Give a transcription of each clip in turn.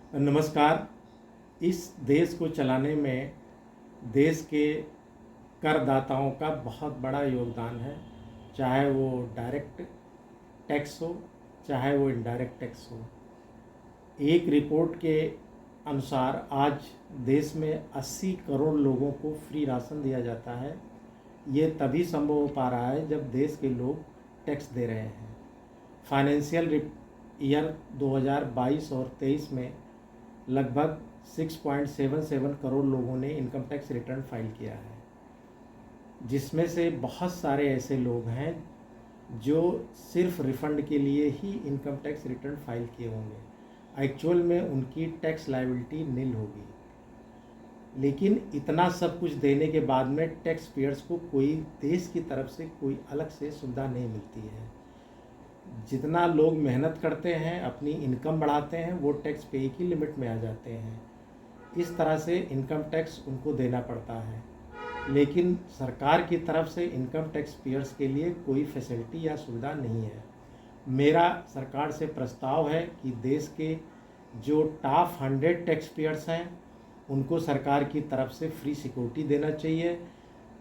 नमस्कार। इस देश को चलाने में देश के करदाताओं का बहुत बड़ा योगदान है, चाहे वो डायरेक्ट टैक्स हो, चाहे वो इनडायरेक्ट टैक्स हो। एक रिपोर्ट के अनुसार आज देश में 80 करोड़ लोगों को फ्री राशन दिया जाता है। ये तभी संभव हो पा रहा है जब देश के लोग टैक्स दे रहे हैं। फाइनेंशियल ईयर 2022 और 23 में लगभग 6.77 करोड़ लोगों ने इनकम टैक्स रिटर्न फाइल किया है, जिसमें से बहुत सारे ऐसे लोग हैं जो सिर्फ रिफंड के लिए ही इनकम टैक्स रिटर्न फाइल किए होंगे। एक्चुअल में उनकी टैक्स लायबिलिटी नील होगी, लेकिन इतना सब कुछ देने के बाद में टैक्स पेयर्स को कोई देश की तरफ से कोई अलग से सुविधा नहीं मिलती है। जितना लोग मेहनत करते हैं, अपनी इनकम बढ़ाते हैं, वो टैक्स पे की लिमिट में आ जाते हैं। इस तरह से इनकम टैक्स उनको देना पड़ता है, लेकिन सरकार की तरफ से इनकम टैक्स पेयर्स के लिए कोई फैसिलिटी या सुविधा नहीं है। मेरा सरकार से प्रस्ताव है कि देश के जो टॉप 100 टैक्स पेयर्स हैं उनको सरकार की तरफ से फ्री सिक्योरिटी देना चाहिए।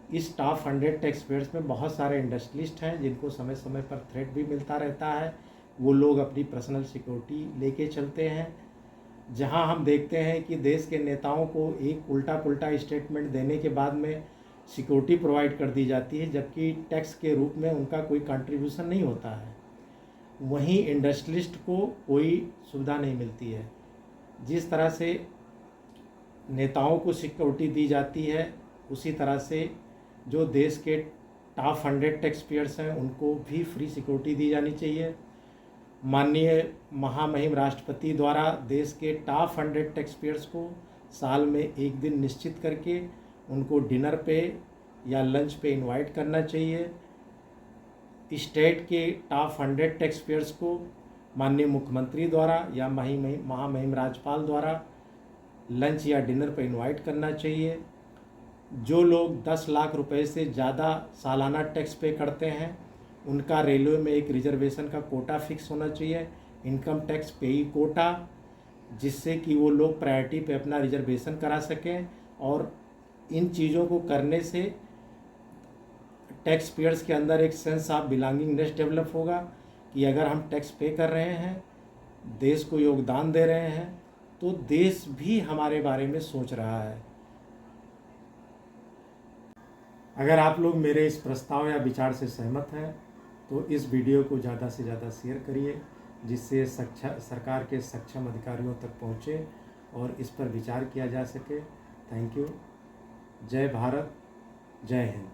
इस टॉप 100 टैक्स पेयर्स में बहुत सारे इंडस्ट्रियलिस्ट हैं जिनको समय समय पर थ्रेट भी मिलता रहता है। वो लोग अपनी पर्सनल सिक्योरिटी लेके चलते हैं। जहां हम देखते हैं कि देश के नेताओं को एक उल्टा पुल्टा स्टेटमेंट देने के बाद में सिक्योरिटी प्रोवाइड कर दी जाती है, जबकि टैक्स के रूप में उनका कोई कंट्रीब्यूशन नहीं होता है। वहीं इंडस्ट्रियलिस्ट को कोई सुविधा नहीं मिलती है। जिस तरह से नेताओं को सिक्योरिटी दी जाती है, उसी तरह से जो देश के टॉप 100 टैक्स पेयर्स हैं उनको भी फ्री सिक्योरिटी दी जानी चाहिए। माननीय महामहिम राष्ट्रपति द्वारा देश के टॉप 100 टैक्स पेयर्स को साल में एक दिन निश्चित करके उनको डिनर पे या लंच पे इनवाइट करना चाहिए। स्टेट के टॉप 100 टैक्स पेयर्स को माननीय मुख्यमंत्री द्वारा या महामहिम राज्यपाल द्वारा लंच या डिनर पर इनवाइट करना चाहिए। जो लोग 10 लाख रुपए से ज़्यादा सालाना टैक्स पे करते हैं उनका रेलवे में एक रिजर्वेशन का कोटा फिक्स होना चाहिए, इनकम टैक्स पेई कोटा, जिससे कि वो लोग प्रायोरिटी पे अपना रिजर्वेशन करा सकें। और इन चीज़ों को करने से टैक्स पेयर्स के अंदर एक सेंस ऑफ बिलोंगिंगनेस डेवलप होगा कि अगर हम टैक्स पे कर रहे हैं, देश को योगदान दे रहे हैं, तो देश भी हमारे बारे में सोच रहा है। अगर आप लोग मेरे इस प्रस्ताव या विचार से सहमत हैं तो इस वीडियो को ज़्यादा से ज़्यादा शेयर करिए, जिससे सरकार के सक्षम अधिकारियों तक पहुँचे और इस पर विचार किया जा सके। Thank you. जय भारत, जय हिंद।